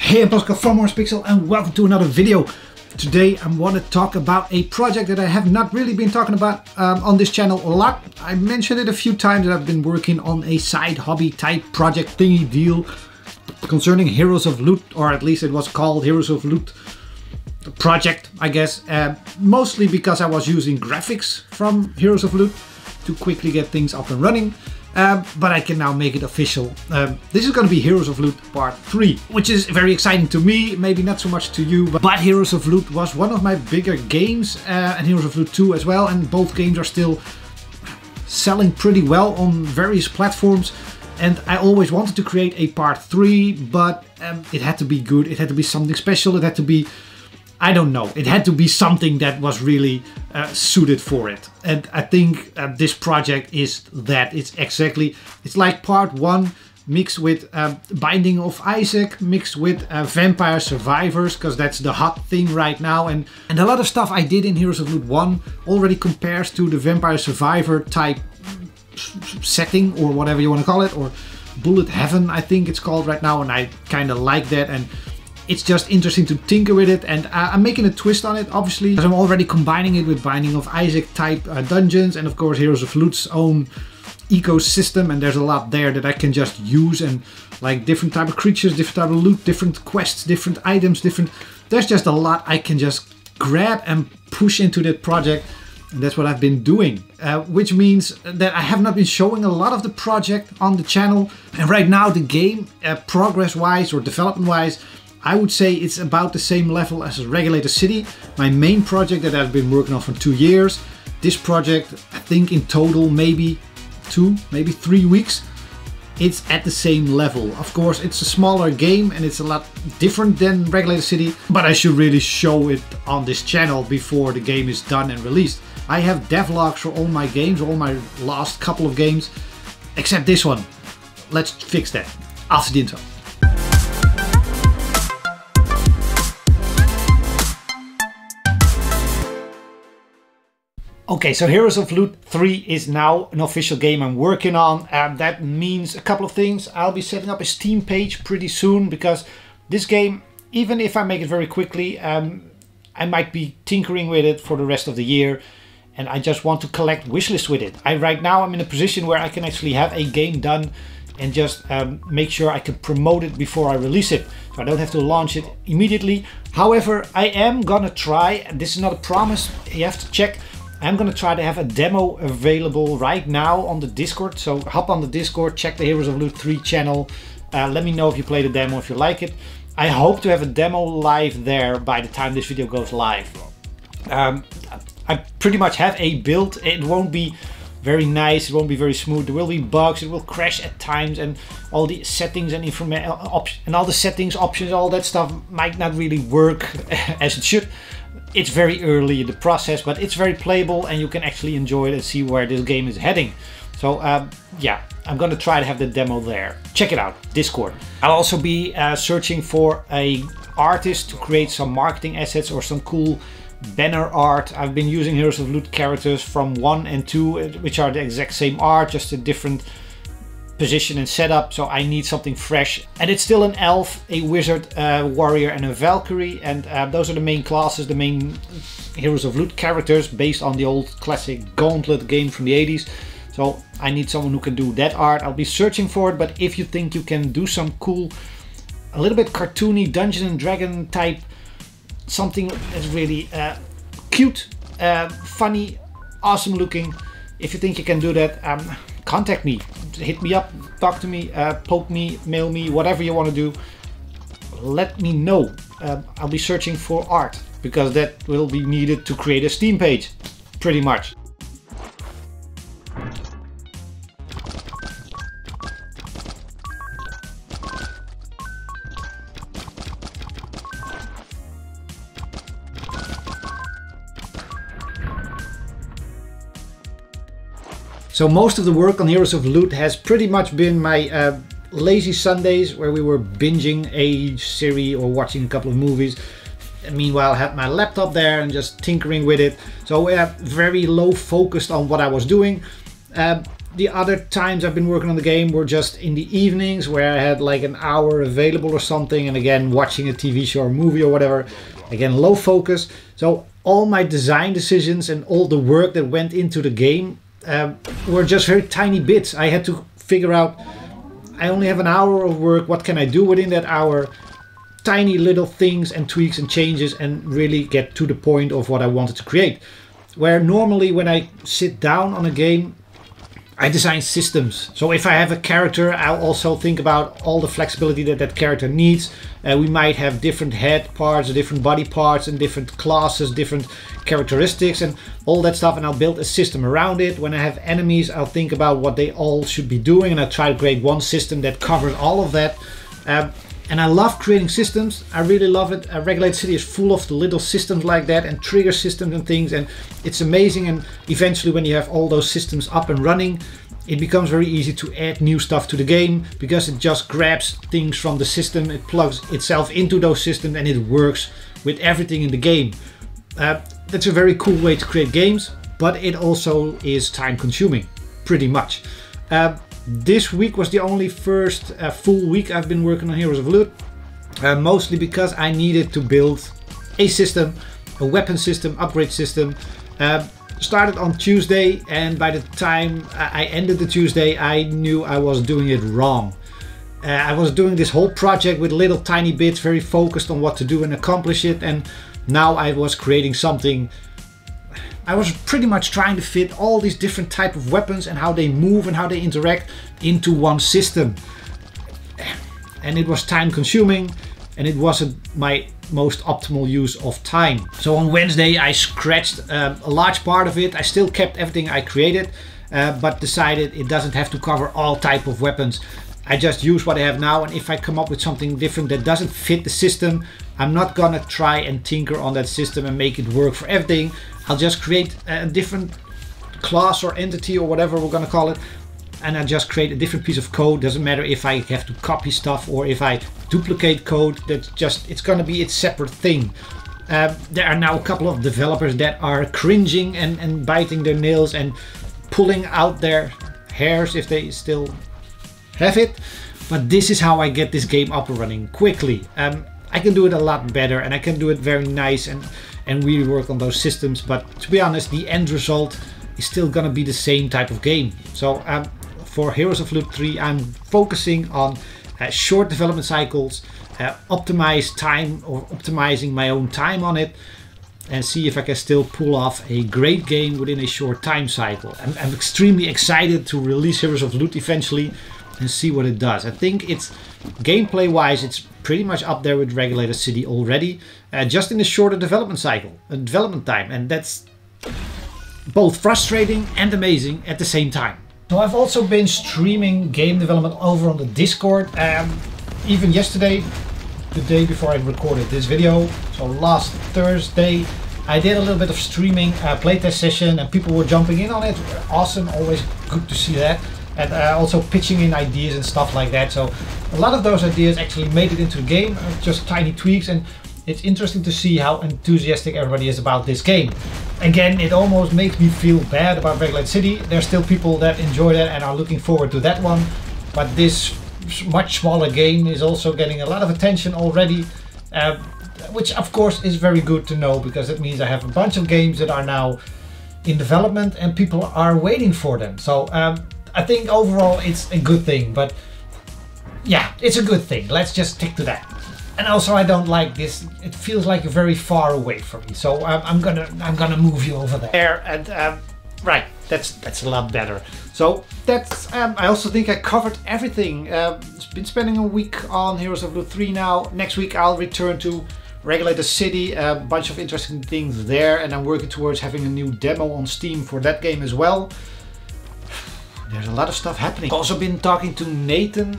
Hey, I'm Pascal from Orangepixel and welcome to another video. Today I want to talk about a project that I have not really been talking about on this channel a lot. I mentioned it a few times that I've been working on a side hobby type project thingy deal concerning Heroes of Loot, or at least it was called Heroes of Loot project, I guess. Mostly because I was using graphics from Heroes of Loot to quickly get things up and running. But I can now make it official. This is going to be Heroes of Loot Part 3, which is very exciting to me, maybe not so much to you, but Heroes of Loot was one of my bigger games, and Heroes of Loot 2 as well, and both games are still selling pretty well on various platforms. And I always wanted to create a Part 3, but it had to be good, it had to be something special, it had to be, I don't know, it had to be something that was really suited for it. And I think this project is that. It's like Part 1 mixed with Binding of Isaac, mixed with Vampire Survivors, because that's the hot thing right now. And a lot of stuff I did in Heroes of Loot 1 already compares to the Vampire Survivor type setting, or whatever you want to call it, or Bullet Heaven I think it's called right now, and I kind of like that. And it's just interesting to tinker with it, and I'm making a twist on it, obviously, because I'm already combining it with Binding of Isaac type dungeons, and of course Heroes of Loot's own ecosystem, and there's a lot there that I can just use, and like different type of creatures, different type of loot, different quests, different items, there's just a lot I can just grab and push into that project, and that's what I've been doing, which means that I have not been showing a lot of the project on the channel. And right now the game, progress wise or development wise, I would say it's about the same level as Regulator City, my main project that I've been working on for 2 years. This project, I think in total maybe 2, maybe 3 weeks, it's at the same level. Of course it's a smaller game and it's a lot different than Regulator City, but I should really show it on this channel before the game is done and released. I have devlogs for all my games, all my last couple of games, except this one. Let's fix that after the intro. Okay, so Heroes of Loot 3 is now an official game I'm working on. That means a couple of things. I'll be setting up a Steam page pretty soon, because this game, even if I make it very quickly, I might be tinkering with it for the rest of the year, and I just want to collect wishlists with it. Right now I'm in a position where I can actually have a game done and just make sure I can promote it before I release it, so I don't have to launch it immediately. However, I am gonna try, and this is not a promise, you have to check, I'm gonna try to have a demo available right now on the Discord. So hop on the Discord, check the Heroes of Loot 3 channel. Let me know if you play the demo, if you like it. I hope to have a demo live there by the time this video goes live. I pretty much have a build. It won't be very nice, it won't be very smooth. There will be bugs, it will crash at times, and all the settings and information and all the settings, options, all that stuff might not really work as it should. It's very early in the process, but it's very playable and you can actually enjoy it and see where this game is heading. So yeah, I'm gonna try to have the demo there. Check it out, Discord. I'll also be searching for an artist to create some marketing assets or some cool banner art. I've been using Heroes of Loot characters from 1 and 2, which are the exact same art, just a different position and setup, so I need something fresh. And it's still an elf, a wizard, a warrior and a Valkyrie, and those are the main classes, the main Heroes of Loot characters based on the old classic Gauntlet game from the 80s. So I need someone who can do that art. I'll be searching for it, but if you think you can do some cool, a little bit cartoony Dungeon and Dragon type, something that's really cute, funny, awesome looking, if you think you can do that, contact me, hit me up, talk to me, poke me, mail me, whatever you want to do. Let me know. I'll be searching for art, because that will be needed to create a Steam page, pretty much. So most of the work on Heroes of Loot has pretty much been my lazy Sundays, where we were binging a series or watching a couple of movies. And meanwhile I had my laptop there and just tinkering with it. So very low focused on what I was doing. The other times I've been working on the game were just in the evenings where I had like an hour available or something, and again watching a TV show or movie or whatever. Again, low focus. So all my design decisions and all the work that went into the game were just very tiny bits. I had to figure out, I only have an hour of work, what can I do within that hour? Tiny little things and tweaks and changes, and really get to the point of what I wanted to create. Where normally when I sit down on a game, I design systems. So if I have a character, I'll also think about all the flexibility that that character needs. We might have different head parts, different body parts, and different classes, different characteristics, and all that stuff. And I'll build a system around it. When I have enemies, I'll think about what they all should be doing, and I'll try to create one system that covers all of that. And I love creating systems. I really love it. Regulated City is full of the little systems like that, and trigger systems and things, and it's amazing. And eventually when you have all those systems up and running, it becomes very easy to add new stuff to the game, because it just grabs things from the system, it plugs itself into those systems, and it works with everything in the game. That's a very cool way to create games, but it also is time consuming, pretty much. This week was the only first full week I've been working on Heroes of Loot, mostly because I needed to build a system, a weapon system, upgrade system. Started on Tuesday, and by the time I ended the Tuesday, I knew I was doing it wrong. I was doing this whole project with little tiny bits, very focused on what to do and accomplish it, and now I was creating something. I was pretty much trying to fit all these different type of weapons and how they move and how they interact into one system. And it was time consuming, and it wasn't my most optimal use of time. So on Wednesday I scratched a large part of it. I still kept everything I created, but decided it doesn't have to cover all type of weapons. I just use what I have now, and if I come up with something different that doesn't fit the system, I'm not gonna try and tinker on that system and make it work for everything. I'll just create a different class or entity or whatever we're gonna call it, and I just create a different piece of code. Doesn't matter if I have to copy stuff or if I duplicate code. That's just, it's gonna be its separate thing. There are now a couple of developers that are cringing and biting their nails and pulling out their hairs if they still have it. But this is how I get this game up and running quickly. I can do it a lot better, and I can do it very nice and really work on those systems. But to be honest, the end result is still gonna be the same type of game. So for Heroes of Loot 3, I'm focusing on short development cycles, optimize time, or optimizing my own time on it, and see if I can still pull off a great game within a short time cycle. I'm extremely excited to release Heroes of Loot eventually and see what it does. I think it's, gameplay wise, it's pretty much up there with Regulated City already, just in a shorter development cycle, development time, and that's both frustrating and amazing at the same time. So I've also been streaming game development over on the Discord, even yesterday, the day before I recorded this video, so last Thursday, I did a little bit of streaming, playtest session, and people were jumping in on it. Awesome, always good to see that. And also pitching in ideas and stuff like that. So a lot of those ideas actually made it into the game, just tiny tweaks, and it's interesting to see how enthusiastic everybody is about this game. Again, it almost makes me feel bad about Regulated City. There's still people that enjoy that and are looking forward to that one, but this much smaller game is also getting a lot of attention already, which of course is very good to know, because it means I have a bunch of games that are now in development and people are waiting for them. So I think overall it's a good thing, but yeah, it's a good thing. Let's just stick to that. And also, I don't like this. It feels like you're very far away from me, so I'm gonna move you over there. And right, that's a lot better. So that's. I also think I covered everything. Been spending a week on Heroes of Loot 3 now. Next week I'll return to Regulated City. A bunch of interesting things there, and I'm working towards having a new demo on Steam for that game as well. There's a lot of stuff happening. Also been talking to Nathan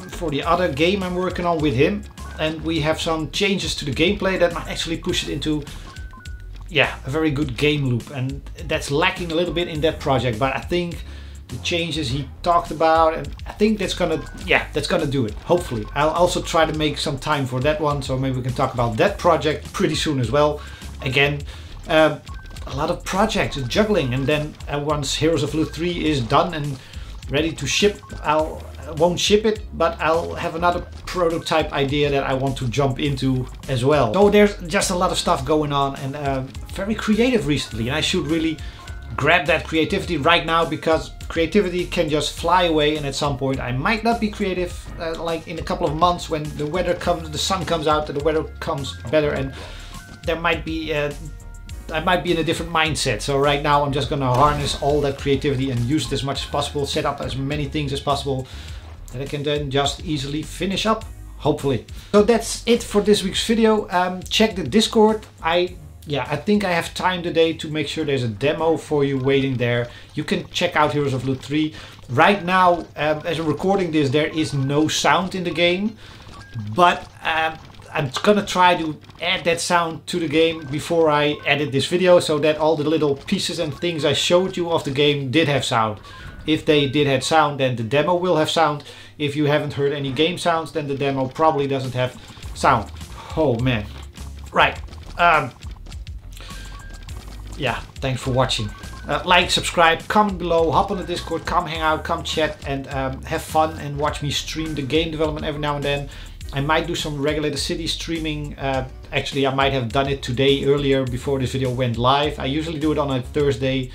for the other game I'm working on with him, and we have some changes to the gameplay that might actually push it into, yeah, a very good game loop, and that's lacking a little bit in that project. But I think the changes he talked about, and I think that's gonna, yeah, that's gonna do it, hopefully. I'll also try to make some time for that one, so maybe we can talk about that project pretty soon as well. Again, a lot of projects and juggling, and then once Heroes of Loot 3 is done and ready to ship, I won't ship it, but I'll have another prototype idea that I want to jump into as well. So there's just a lot of stuff going on, and very creative recently, and I should really grab that creativity right now, because creativity can just fly away, and at some point I might not be creative, like in a couple of months when the weather comes, the sun comes out and the weather comes better, and there might be I might be in a different mindset. So right now I'm just gonna harness all that creativity and use it as much as possible, set up as many things as possible that I can then just easily finish up, hopefully. So that's it for this week's video. Check the Discord. I think I have time today to make sure there's a demo for you waiting there. You can check out Heroes of Loot 3. Right now, as I'm recording this, there is no sound in the game, but I'm gonna try to add that sound to the game before I edit this video, so that all the little pieces and things I showed you of the game did have sound. If they did have sound, then the demo will have sound. If you haven't heard any game sounds, then the demo probably doesn't have sound. Oh man. Right. Yeah, thanks for watching. Like, subscribe, comment below, hop on the Discord, come hang out, come chat, and have fun and watch me stream the game development every now and then. I might do some Regulator City streaming. Actually, I might have done it today earlier before this video went live. I usually do it on a Thursday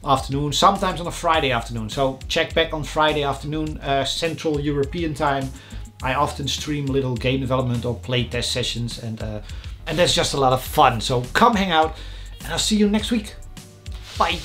afternoon, sometimes on a Friday afternoon. So check back on Friday afternoon, Central European time. I often stream little game development or playtest sessions, and that's just a lot of fun. So come hang out, and I'll see you next week. Bye.